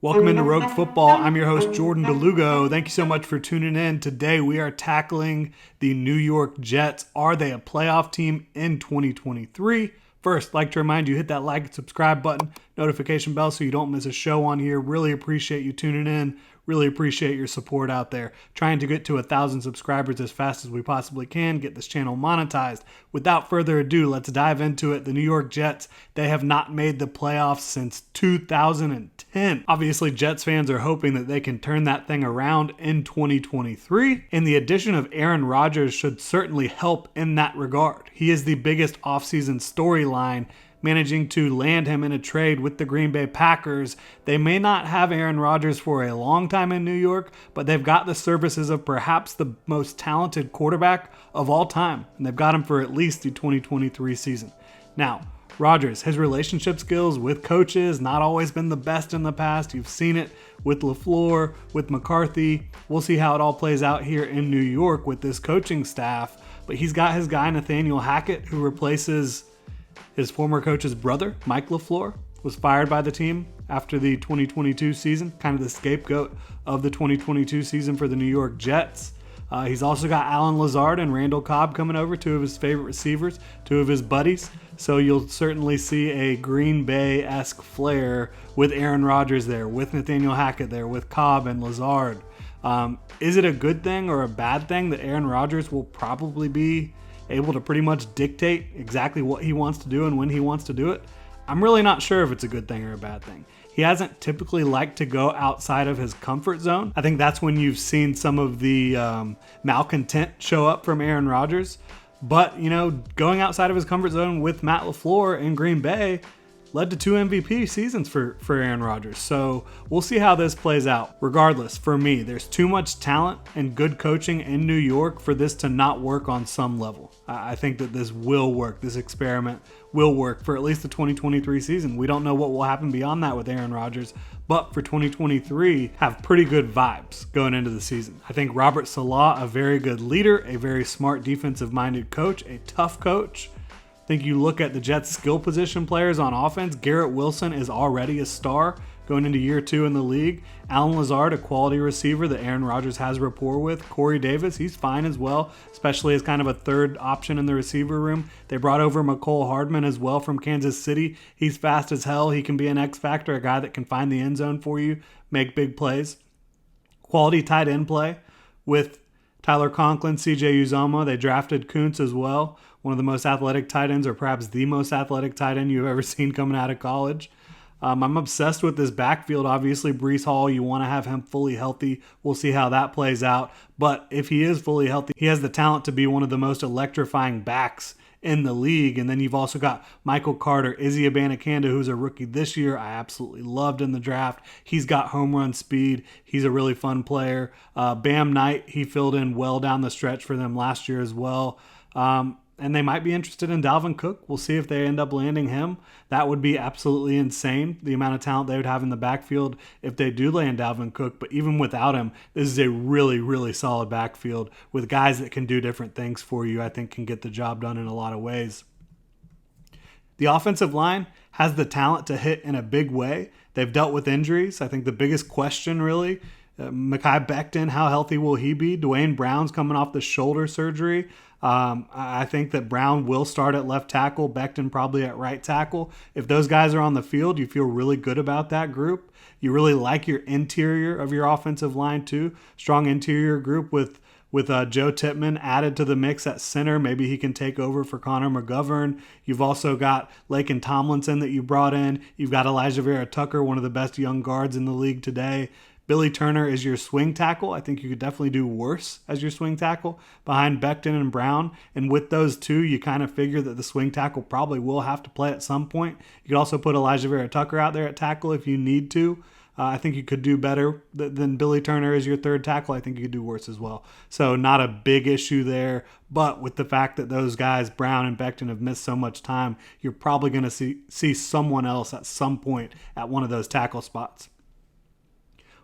Welcome into Rogue Football. I'm your host, Jordan DeLugo. Thank you so much for tuning in. Today we are tackling the New York Jets. Are they a playoff team in 2023? First, I'd like to remind you, hit that like and subscribe button, notification bell so you don't miss a show on here. Really appreciate you tuning in. Really appreciate your support out there. Trying to get to 1,000 subscribers as fast as we possibly can, get this channel monetized. Without further ado, let's dive into it. The New York Jets, they have not made the playoffs since 2010. Obviously, Jets fans are hoping that they can turn that thing around in 2023, and the addition of Aaron Rodgers should certainly help in that regard. He is the biggest offseason storyline, managing to land him in a trade with the Green Bay Packers. They may not have Aaron Rodgers for a long time in New York, but they've got the services of perhaps the most talented quarterback of all time, and they've got him for at least the 2023 season. Now, Rodgers, his relationship skills with coaches, not always been the best in the past. You've seen it with LaFleur, with McCarthy. We'll see how it all plays out here in New York with this coaching staff, but he's got his guy Nathaniel Hackett, who replaces his former coach's brother. Mike LaFleur was fired by the team after the 2022 season, kind of the scapegoat of the 2022 season for the New York Jets. He's also got Alan Lazard and Randall Cobb coming over, two of his favorite receivers, two of his buddies. So you'll certainly see a Green Bay-esque flair with Aaron Rodgers there, with Nathaniel Hackett there, with Cobb and Lazard. Is it a good thing or a bad thing that Aaron Rodgers will probably be able to pretty much dictate exactly what he wants to do and when he wants to do it? I'm really not sure if it's a good thing or a bad thing. He hasn't typically liked to go outside of his comfort zone. I think that's when you've seen some of the malcontent show up from Aaron Rodgers. But, going outside of his comfort zone with Matt LaFleur in Green Bay led to 2 MVP seasons for Aaron Rodgers. So we'll see how this plays out. Regardless, for me, there's too much talent and good coaching in New York for this to not work on some level. I think that this will work. This experiment will work for at least the 2023 season. We don't know what will happen beyond that with Aaron Rodgers, but for 2023, have pretty good vibes going into the season. I think Robert Saleh, a very good leader, a very smart defensive-minded coach, a tough coach. I think you look at the Jets' skill position players on offense. Garrett Wilson is already a star going into year 2 in the league. Alan Lazard, a quality receiver that Aaron Rodgers has rapport with. Corey Davis, he's fine as well, especially as kind of a third option in the receiver room. They brought over McCole Hardman as well from Kansas City. He's fast as hell. He can be an X factor, a guy that can find the end zone for you, make big plays. Quality tight end play with Tyler Conklin, CJ Uzomah. They drafted Kuntz as well, one of the most athletic tight ends, or perhaps the most athletic tight end you've ever seen coming out of college. I'm obsessed with this backfield. Obviously, Breece Hall, you want to have him fully healthy. We'll see how that plays out. But if he is fully healthy, he has the talent to be one of the most electrifying backs in the league. And then you've also got Michael Carter, Izzy Abanikanda, who's a rookie this year. I absolutely loved in the draft. He's got home run speed. He's a really fun player. Bam Knight, he filled in well down the stretch for them last year as well. And they might be interested in Dalvin Cook. We'll see if they end up landing him. That would be absolutely insane, the amount of talent they would have in the backfield if they do land Dalvin Cook. But even without him, this is a really, really solid backfield with guys that can do different things for you. I think can get the job done in a lot of ways. The offensive line has the talent to hit in a big way. They've dealt with injuries. I think the biggest question really, Mekhi Becton, how healthy will he be? Dwayne Brown's coming off the shoulder surgery. I think that Brown will start at left tackle, Becton probably at right tackle. If those guys are on the field, you feel really good about that group. You really like your interior of your offensive line too. Strong interior group with Joe Tippmann added to the mix at center. Maybe he can take over for Connor McGovern. You've also got Laken Tomlinson that you brought in. You've got Elijah Vera Tucker, one of the best young guards in the league today. Billy Turner is your swing tackle. I think you could definitely do worse as your swing tackle behind Becton and Brown. And with those two, you kind of figure that the swing tackle probably will have to play at some point. You could also put Elijah Vera Tucker out there at tackle if you need to. I think you could do better than Billy Turner as your third tackle. I think you could do worse as well. So not a big issue there. But with the fact that those guys, Brown and Becton, have missed so much time, you're probably going to see someone else at some point at one of those tackle spots.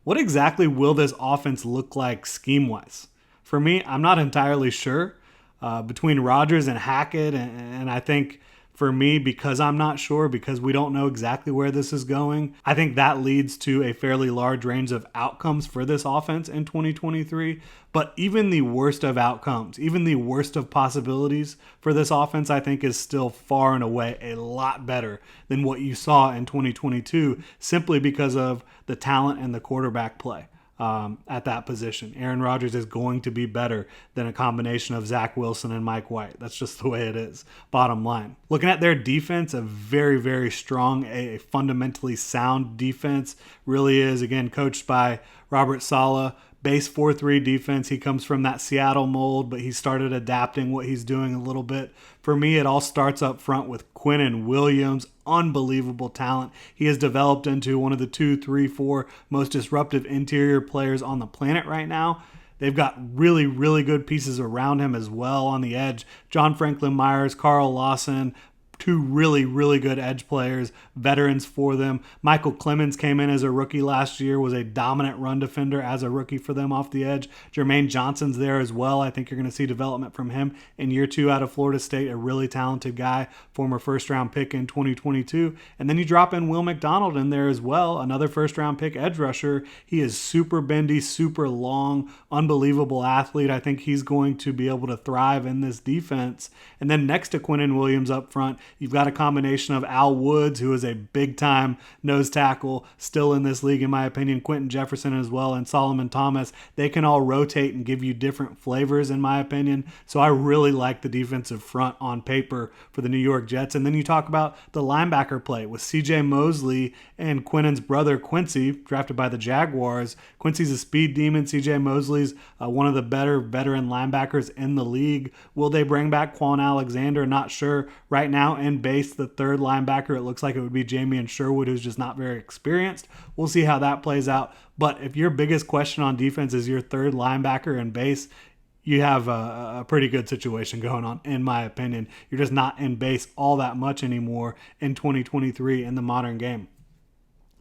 What exactly will this offense look like scheme-wise? For me, I'm not entirely sure. Between Rodgers and Hackett, and I think For me, because I'm not sure, because we don't know exactly where this is going, I think that leads to a fairly large range of outcomes for this offense in 2023. But even the worst of outcomes, even the worst of possibilities for this offense, I think is still far and away a lot better than what you saw in 2022, simply because of the talent and the quarterback play. At that position, Aaron Rodgers is going to be better than a combination of Zach Wilson and Mike White. That's just the way it is, bottom line. Looking at their defense, a very, very strong, a fundamentally sound defense, really is, again, coached by Robert Saleh. Base 4-3 defense. He comes from that Seattle mold, but he started adapting what he's doing a little bit. For me, it all starts up front with Quinnen Williams. Unbelievable talent. He has developed into one of the 2, 3, 4 most disruptive interior players on the planet right now. They've got really, really good pieces around him as well on the edge. John Franklin Myers, Carl Lawson, two really, really good edge players, veterans for them. Michael Clemens came in as a rookie last year, was a dominant run defender as a rookie for them off the edge. Jermaine Johnson's there as well. I think you're going to see development from him in year 2 out of Florida State, a really talented guy, former first-round pick in 2022. And then you drop in Will McDonald in there as well, another first-round pick edge rusher. He is super bendy, super long, unbelievable athlete. I think he's going to be able to thrive in this defense. And then next to Quinnen Williams up front, you've got a combination of Al Woods, who is a big-time nose tackle, still in this league, in my opinion, Quentin Jefferson as well, and Solomon Thomas. They can all rotate and give you different flavors, in my opinion. So I really like the defensive front on paper for the New York Jets. And then you talk about the linebacker play with C.J. Mosley and Quinnen's brother Quincy, drafted by the Jaguars. Quincy's a speed demon. C.J. Mosley's one of the better veteran linebackers in the league. Will they bring back Quan Alexander? Not sure. Right now, in base, the third linebacker, it looks like it would be Jamian Sherwood, who's just not very experienced. We'll see how that plays out. But if your biggest question on defense is your third linebacker in base, you have a pretty good situation going on, in my opinion. You're just not in base all that much anymore in 2023 in the modern game.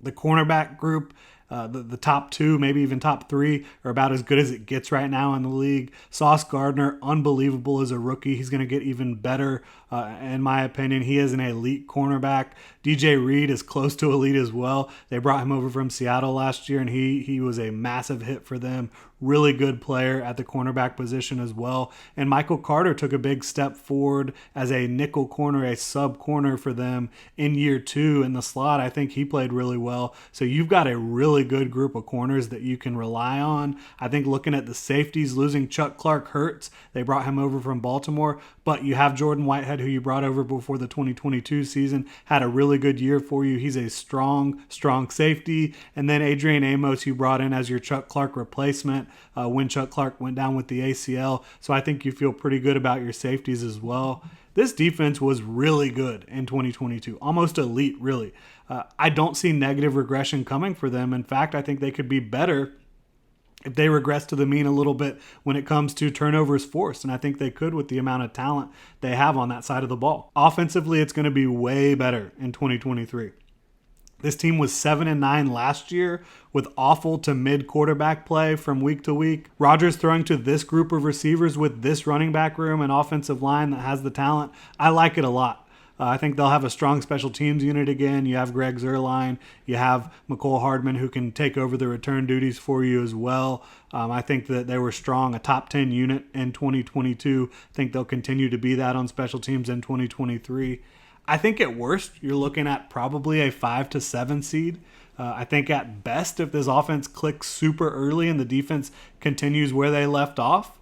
The cornerback group, the top 2, maybe even top 3, are about as good as it gets right now in the league. Sauce Gardner, unbelievable as a rookie. He's going to get even better, in my opinion. He is an elite cornerback. DJ Reed is close to elite as well. They brought him over from Seattle last year, and he was a massive hit for them. Really good player at the cornerback position as well. And Michael Carter took a big step forward as a nickel corner, a sub corner for them in year 2 in the slot. I think he played really well. So you've got a really good group of corners that you can rely on. I think looking at the safeties, losing Chuck Clark hurts. They brought him over from Baltimore, but you have Jordan Whitehead, who you brought over before the 2022 season, had a really good year for you. He's a strong safety. And then Adrian Amos, you brought in as your Chuck Clark replacement when Chuck Clark went down with the ACL. So I think you feel pretty good about your safeties as well. This defense was really good in 2022, almost elite, really. I don't see negative regression coming for them. In fact, I think they could be better if they regress to the mean a little bit when it comes to turnovers forced. And I think they could with the amount of talent they have on that side of the ball. Offensively, it's going to be way better in 2023. This team was 7-9 last year with awful to mid quarterback play from week to week. Rodgers throwing to this group of receivers with this running back room and offensive line that has the talent. I like it a lot. I think they'll have a strong special teams unit again. You have Greg Zuerlein. You have McCole Hardman, who can take over the return duties for you as well. I think that they were strong, a top 10 unit in 2022. I think they'll continue to be that on special teams in 2023. I think at worst, you're looking at probably a 5 to 7 seed. I think at best, if this offense clicks super early and the defense continues where they left off,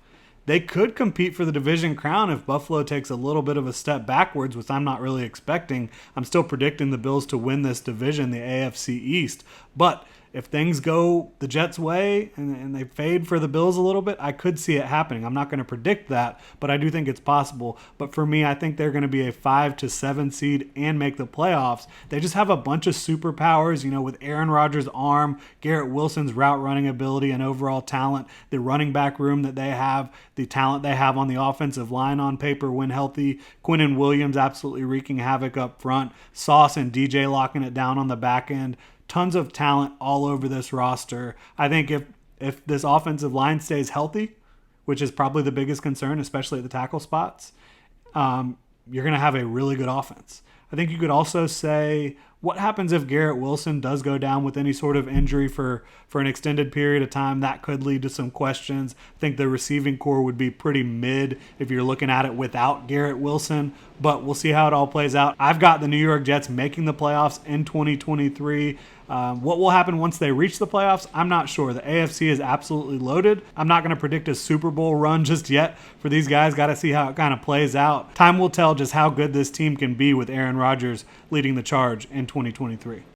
they could compete for the division crown if Buffalo takes a little bit of a step backwards, which I'm not really expecting. I'm still predicting the Bills to win this division, the AFC East. But if things go the Jets' way and they fade for the Bills a little bit, I could see it happening. I'm not going to predict that, but I do think it's possible. But for me, I think they're going to be a 5 to 7 seed and make the playoffs. They just have a bunch of superpowers, with Aaron Rodgers' arm, Garrett Wilson's route running ability and overall talent, the running back room that they have, the talent they have on the offensive line on paper when healthy. Quinnen Williams absolutely wreaking havoc up front. Sauce and DJ locking it down on the back end. Tons of talent all over this roster. I think if this offensive line stays healthy, which is probably the biggest concern, especially at the tackle spots, you're going to have a really good offense. I think you could also say, what happens if Garrett Wilson does go down with any sort of injury for an extended period of time? That could lead to some questions. I think the receiving core would be pretty mid if you're looking at it without Garrett Wilson, but we'll see how it all plays out. I've got the New York Jets making the playoffs in 2023. What will happen once they reach the playoffs? I'm not sure. The AFC is absolutely loaded. I'm not going to predict a Super Bowl run just yet for these guys. Got to see how it kind of plays out. Time will tell just how good this team can be with Aaron Rodgers leading the charge in 2023.